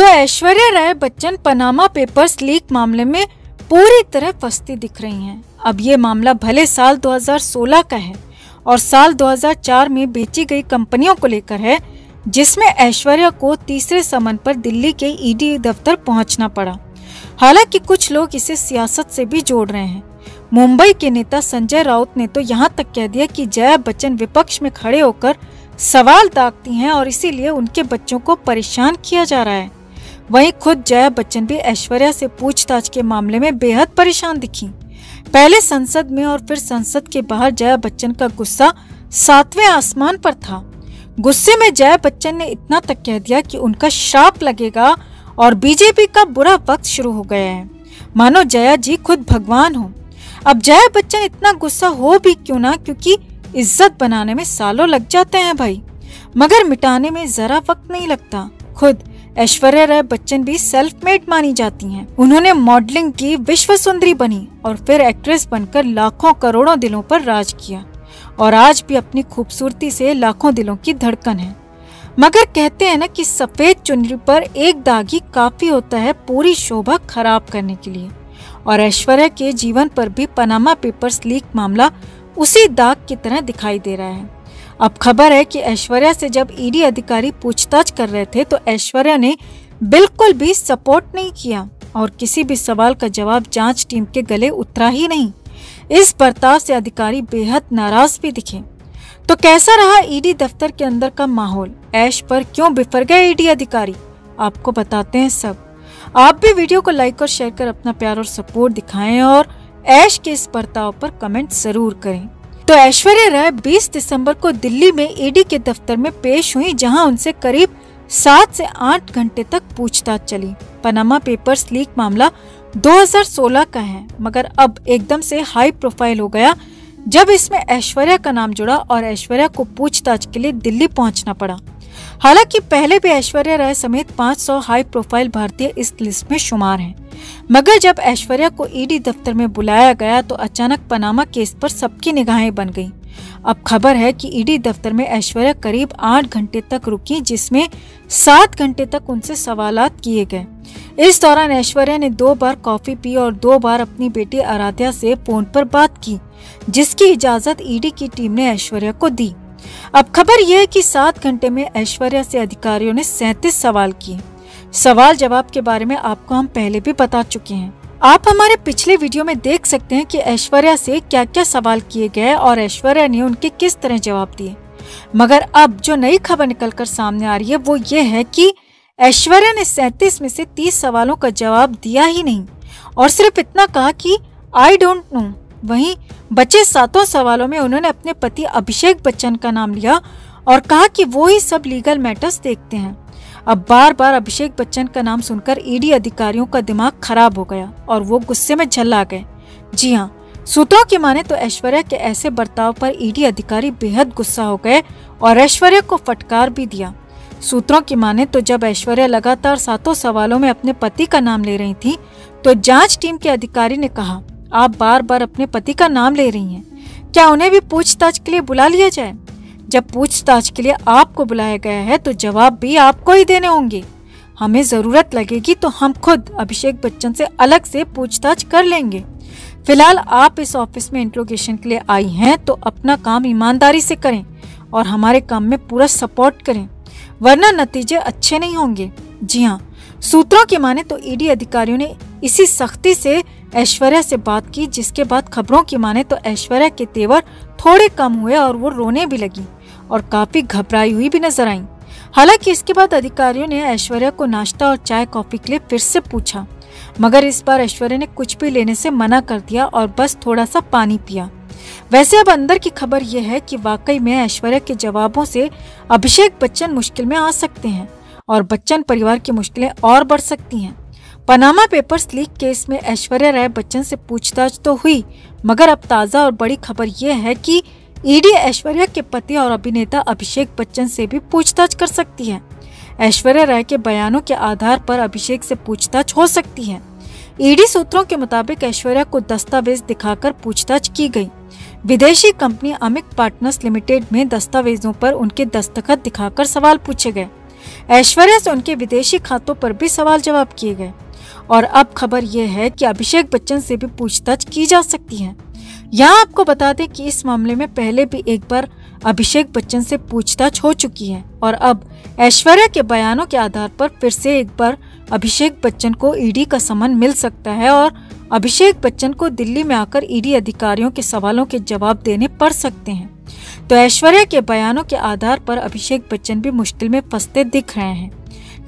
तो Aishwarya Rai Bachchan Panama papers leak मामले में पूरी तरह फंसती दिख रही हैं। अब ये मामला भले साल 2016 का है और साल 2004 में बेची गई कंपनियों को लेकर है, जिसमें ऐश्वर्या को तीसरे समन पर दिल्ली के ईडी दफ्तर पहुंचना पड़ा। हालांकि कुछ लोग इसे सियासत से भी जोड़ रहे हैं। मुंबई के नेता संजय राउत ने तो यहाँ तक कह दिया कि जया बच्चन विपक्ष में खड़े होकर सवाल दागती हैं और इसीलिए उनके बच्चों को परेशान किया जा रहा है। वहीं खुद जया बच्चन भी ऐश्वर्या से पूछताछ के मामले में बेहद परेशान दिखी। पहले संसद में और फिर संसद के बाहर जया बच्चन का गुस्सा 7वें आसमान पर था। गुस्से में जया बच्चन ने इतना तक कह दिया कि उनका श्राप लगेगा और बीजेपी का बुरा वक्त शुरू हो गया है, मानो जया जी खुद भगवान हो। अब जया बच्चन इतना गुस्सा हो भी क्यों ना, क्योंकि इज्जत बनाने में सालों लग जाते हैं भाई, मगर मिटाने में जरा वक्त नहीं लगता। खुद ऐश्वर्या राय बच्चन भी सेल्फ मेड मानी जाती हैं। उन्होंने मॉडलिंग की, विश्व सुंदरी बनी और फिर एक्ट्रेस बनकर लाखों करोड़ों दिलों पर राज किया और आज भी अपनी खूबसूरती से लाखों दिलों की धड़कन है। मगर कहते हैं ना कि सफेद चुनरी पर एक दाग ही काफी होता है पूरी शोभा खराब करने के लिए, और ऐश्वर्या के जीवन पर भी पनामा पेपर्स लीक मामला उसी दाग की तरह दिखाई दे रहा है। अब खबर है कि ऐश्वर्या से जब ईडी अधिकारी पूछताछ कर रहे थे तो ऐश्वर्या ने बिल्कुल भी सपोर्ट नहीं किया और किसी भी सवाल का जवाब जांच टीम के गले उतरा ही नहीं। इस बर्ताव से अधिकारी बेहद नाराज भी दिखे। तो कैसा रहा ईडी दफ्तर के अंदर का माहौल? ऐश पर क्यों बिफर गए ईडी अधिकारी? आपको बताते हैं सब। आप भी वीडियो को लाइक और शेयर कर अपना प्यार और सपोर्ट दिखाएं और ऐश के इस बर्ताव पर कमेंट जरूर करें। तो ऐश्वर्या राय 20 दिसंबर को दिल्ली में ईडी के दफ्तर में पेश हुई, जहां उनसे करीब 7 से 8 घंटे तक पूछताछ चली। पनामा पेपर्स लीक मामला 2016 का है, मगर अब एकदम से हाई प्रोफाइल हो गया जब इसमें ऐश्वर्या का नाम जुड़ा और ऐश्वर्या को पूछताछ के लिए दिल्ली पहुंचना पड़ा। हालांकि पहले भी ऐश्वर्या राय समेत 500 हाई प्रोफाइल भारतीय इस लिस्ट में शुमार हैं, मगर जब ऐश्वर्या को ईडी दफ्तर में बुलाया गया तो अचानक पनामा केस पर सबकी निगाहें बन गईं। अब खबर है कि ईडी दफ्तर में ऐश्वर्या करीब 8 घंटे तक रुकी, जिसमें 7 घंटे तक उनसे सवालात किए गए। इस दौरान ऐश्वर्या ने 2 बार कॉफी पी और 2 बार अपनी बेटी आराध्या से फोन पर बात की, जिसकी इजाजत ईडी की टीम ने ऐश्वर्या को दी। अब खबर यह है कि 7 घंटे में ऐश्वर्या से अधिकारियों ने 37 सवाल किए। सवाल जवाब के बारे में आपको हम पहले भी बता चुके हैं। आप हमारे पिछले वीडियो में देख सकते हैं कि ऐश्वर्या से क्या क्या सवाल किए गए और ऐश्वर्या ने उनके किस तरह जवाब दिए। मगर अब जो नई खबर निकलकर सामने आ रही है वो ये है कि ऐश्वर्या ने 37 में से 30 सवालों का जवाब दिया ही नहीं और सिर्फ इतना कहा कि आई डोंट नो। वहीं बचे 7 सवालों में उन्होंने अपने पति अभिषेक बच्चन का नाम लिया और कहा कि वो ही सब लीगल मैटर्स देखते हैं। अब बार बार अभिषेक बच्चन का नाम सुनकर ईडी अधिकारियों का दिमाग खराब हो गया और वो गुस्से में झल्ला गए। जी हाँ, सूत्रों की माने तो ऐश्वर्या के ऐसे बर्ताव पर ईडी अधिकारी बेहद गुस्सा हो गए और ऐश्वर्या को फटकार भी दिया। सूत्रों की माने तो जब ऐश्वर्या लगातार 7 सवालों में अपने पति का नाम ले रही थी तो जांच टीम के अधिकारी ने कहा, आप बार बार अपने पति का नाम ले रही हैं, क्या उन्हें भी पूछताछ के लिए बुला लिया जाए? जब पूछताछ के लिए आपको बुलाया गया है तो जवाब भी आपको ही देने होंगे। हमें जरूरत लगेगी तो हम खुद अभिषेक बच्चन से अलग से पूछताछ कर लेंगे। फिलहाल आप इस ऑफिस में इंट्रोगेशन के लिए आई हैं तो अपना काम ईमानदारी से करें और हमारे काम में पूरा सपोर्ट करें, वरना नतीजे अच्छे नहीं होंगे। जी हाँ, सूत्रों की माने तो ईडी अधिकारियों ने इसी सख्ती से ऐश्वर्या से बात की, जिसके बाद खबरों की माने तो ऐश्वर्या के तेवर थोड़े कम हुए और वो रोने भी लगी और काफी घबराई हुई भी नजर आई। हालांकि इसके बाद अधिकारियों ने ऐश्वर्या को नाश्ता और चाय कॉफी के लिए फिर से पूछा, मगर इस बार ऐश्वर्या ने कुछ भी लेने से मना कर दिया और बस थोड़ा सा पानी पिया। वैसे अब अंदर की खबर यह है कि वाकई में ऐश्वर्या के जवाबों से अभिषेक बच्चन मुश्किल में आ सकते हैं और बच्चन परिवार की मुश्किलें और बढ़ सकती हैं। पनामा पेपर्स लीक केस में ऐश्वर्या राय बच्चन से पूछताछ तो हुई, मगर अब ताज़ा और बड़ी खबर यह है कि ईडी ऐश्वर्या के पति और अभिनेता अभिषेक बच्चन से भी पूछताछ कर सकती है। ऐश्वर्या राय के बयानों के आधार पर अभिषेक से पूछताछ हो सकती है। ईडी सूत्रों के मुताबिक ऐश्वर्या को दस्तावेज दिखाकर पूछताछ की गई। विदेशी कंपनी अमिक पार्टनर्स लिमिटेड में दस्तावेजों पर उनके दस्तखत दिखाकर सवाल पूछे गए। ऐश्वर्या से उनके विदेशी खातों पर भी सवाल जवाब किए गए और अब खबर यह है कि अभिषेक बच्चन से भी पूछताछ की जा सकती है। यहाँ आपको बता दें कि इस मामले में पहले भी एक बार अभिषेक बच्चन से पूछताछ हो चुकी है और अब ऐश्वर्या के बयानों के आधार पर फिर से एक बार अभिषेक बच्चन को ईडी का समन मिल सकता है और अभिषेक बच्चन को दिल्ली में आकर ईडी अधिकारियों के सवालों के जवाब देने पड़ सकते हैं। तो ऐश्वर्या के बयानों के आधार पर अभिषेक बच्चन भी मुश्किल में फंसते दिख रहे हैं।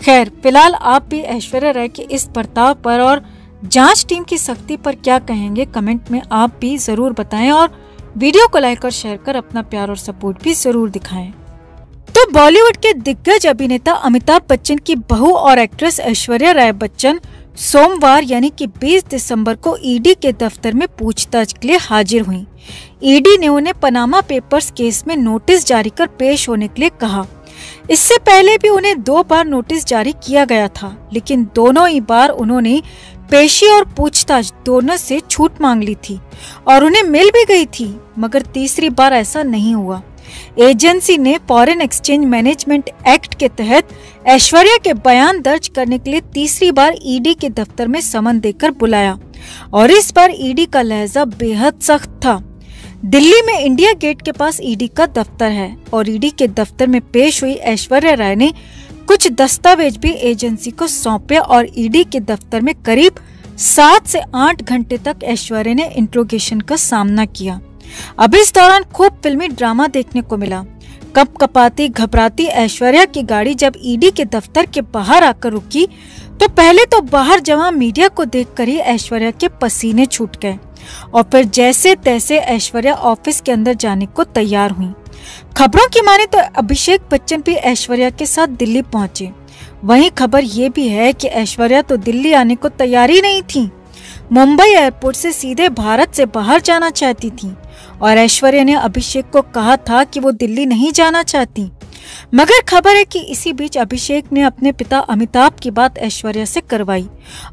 खैर, फिलहाल आप भी ऐश्वर्या राय के इस बर्ताव पर और जांच टीम की सख्ती पर क्या कहेंगे, कमेंट में आप भी जरूर बताएं और वीडियो को लाइक और शेयर कर अपना प्यार और सपोर्ट भी जरूर दिखाएं। तो बॉलीवुड के दिग्गज अभिनेता अमिताभ बच्चन की बहू और एक्ट्रेस ऐश्वर्या राय बच्चन सोमवार यानी कि 20 दिसंबर को ईडी के दफ्तर में पूछताछ के लिए हाजिर हुई। ईडी ने उन्हें पनामा पेपर्स केस में नोटिस जारी कर पेश होने के लिए कहा। इससे पहले भी उन्हें 2 बार नोटिस जारी किया गया था, लेकिन दोनों ही बार उन्होंने पेशी और पूछताछ दोनों से छूट मांग ली थी और उन्हें मिल भी गई थी, मगर तीसरी बार ऐसा नहीं हुआ। एजेंसी ने फॉरेन एक्सचेंज मैनेजमेंट एक्ट के तहत ऐश्वर्या के बयान दर्ज करने के लिए तीसरी बार ईडी के दफ्तर में समन देकर बुलाया और इस बार ईडी का लहजा बेहद सख्त था। दिल्ली में इंडिया गेट के पास ईडी का दफ्तर है और ईडी के दफ्तर में पेश हुई ऐश्वर्या राय ने कुछ दस्तावेज भी एजेंसी को सौंपे और ईडी के दफ्तर में करीब 7 से 8 घंटे तक ऐश्वर्या ने इंट्रोगेशन का सामना किया। अब इस दौरान खूब फिल्मी ड्रामा देखने को मिला। कपकपाती घबराती ऐश्वर्या की गाड़ी जब ईडी के दफ्तर के बाहर आकर रुकी तो पहले तो बाहर जमा मीडिया को देखकर ही ऐश्वर्या के पसीने छूट गए और फिर जैसे तैसे ऐश्वर्या ऑफिस के अंदर जाने को तैयार हुई। खबरों की माने तो अभिषेक बच्चन भी ऐश्वर्या के साथ दिल्ली पहुंचे। वहीं खबर ये भी है कि ऐश्वर्या तो दिल्ली आने को तैयार ही नहीं थी, मुंबई एयरपोर्ट से सीधे भारत से बाहर जाना चाहती थी और ऐश्वर्या ने अभिषेक को कहा था कि वो दिल्ली नहीं जाना चाहती। मगर खबर है कि इसी बीच अभिषेक ने अपने पिता अमिताभ की बात ऐश्वर्या से करवाई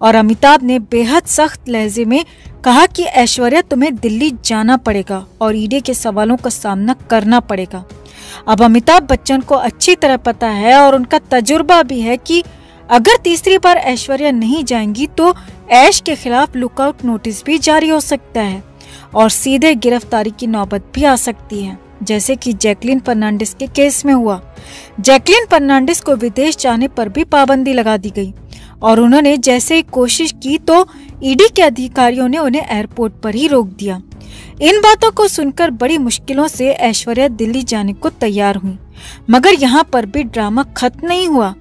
और अमिताभ ने बेहद सख्त लहजे में कहा कि ऐश्वर्या तुम्हें दिल्ली जाना पड़ेगा और ईडी के सवालों का सामना करना पड़ेगा। अब अमिताभ बच्चन को अच्छी तरह पता है और उनका तजुर्बा भी है कि अगर तीसरी बार ऐश्वर्या नहीं जाएंगी तो ऐश के खिलाफ लुकआउट नोटिस भी जारी हो सकता है और सीधे गिरफ्तारी की नौबत भी आ सकती है, जैसे कि जैकलीन फर्नांडिस के केस में हुआ। जैकलीन फर्नांडिस को विदेश जाने पर भी पाबंदी लगा दी गई और उन्होंने जैसे ही कोशिश की तो ईडी के अधिकारियों ने उन्हें एयरपोर्ट पर ही रोक दिया। इन बातों को सुनकर बड़ी मुश्किलों से ऐश्वर्या दिल्ली जाने को तैयार हुई, मगर यहाँ पर भी ड्रामा खत्म नहीं हुआ।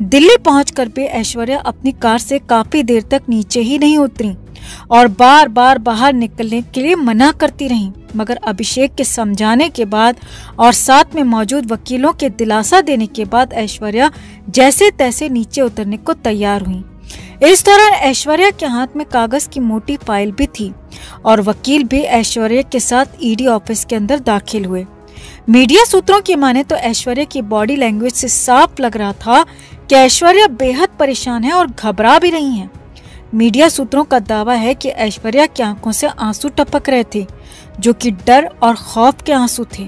दिल्ली पहुंचकर भी ऐश्वर्या अपनी कार से काफी देर तक नीचे ही नहीं उतरी और बार बार बाहर निकलने के लिए मना करती रहीं, मगर अभिषेक के समझाने के बाद और साथ में मौजूद वकीलों के दिलासा देने के बाद ऐश्वर्या जैसे तैसे नीचे उतरने को तैयार हुई। इस दौरान ऐश्वर्या के हाथ में कागज की मोटी फाइल भी थी और वकील भी ऐश्वर्या के साथ ईडी ऑफिस के अंदर दाखिल हुए। मीडिया सूत्रों की माने तो ऐश्वर्या की बॉडी लैंग्वेज से साफ लग रहा था कि ऐश्वर्या बेहद परेशान है और घबरा भी रही हैं। मीडिया सूत्रों का दावा है कि ऐश्वर्या की आंखों से आंसू टपक रहे थे, जो कि डर और खौफ के आंसू थे।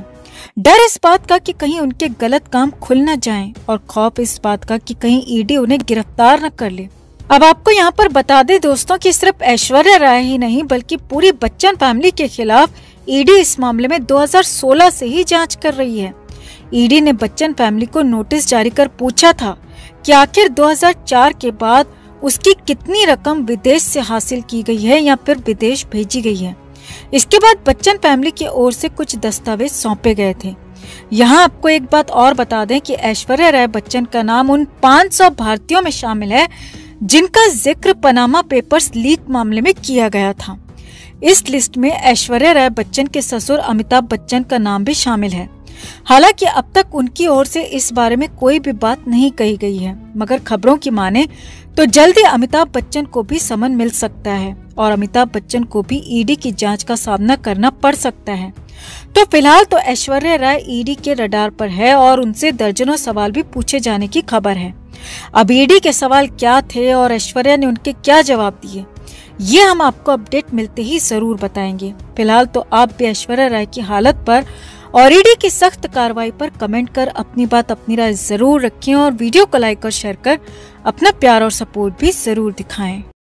डर इस बात का कि कहीं उनके गलत काम खुल न जाएं और खौफ इस बात का कि कहीं ईडी उन्हें गिरफ्तार न कर ले। अब आपको यहाँ पर बता दें दोस्तों कि सिर्फ ऐश्वर्या राय ही नहीं बल्कि पूरी बच्चन फैमिली के खिलाफ ईडी इस मामले में 2016 से ही जांच कर रही है। ईडी ने बच्चन फैमिली को नोटिस जारी कर पूछा था कि आखिर 2004 के बाद उसकी कितनी रकम विदेश से हासिल की गई है या फिर विदेश भेजी गई है। इसके बाद बच्चन फैमिली की ओर से कुछ दस्तावेज सौंपे गए थे। यहाँ आपको एक बात और बता दें कि ऐश्वर्या राय बच्चन का नाम उन 500 भारतीयों में शामिल है जिनका जिक्र पनामा पेपर्स लीक मामले में किया गया था। इस लिस्ट में ऐश्वर्या राय बच्चन के ससुर अमिताभ बच्चन का नाम भी शामिल है। हालांकि अब तक उनकी ओर से इस बारे में कोई भी बात नहीं कही गई है, मगर खबरों की माने तो जल्दी अमिताभ बच्चन को भी समन मिल सकता है और अमिताभ बच्चन को भी ईडी की जांच का सामना करना पड़ सकता है। तो फिलहाल तो ऐश्वर्या राय ईडी के रडार पर है और उनसे दर्जनों सवाल भी पूछे जाने की खबर है। अब ईडी के सवाल क्या थे और ऐश्वर्या ने उनके क्या जवाब दिए, ये हम आपको अपडेट मिलते ही जरूर बताएंगे। फिलहाल तो आप भी ऐश्वर्या राय की हालत पर और ईडी की सख्त कार्रवाई पर कमेंट कर अपनी बात अपनी राय जरूर रखें और वीडियो को लाइक और शेयर कर अपना प्यार और सपोर्ट भी जरूर दिखाएं।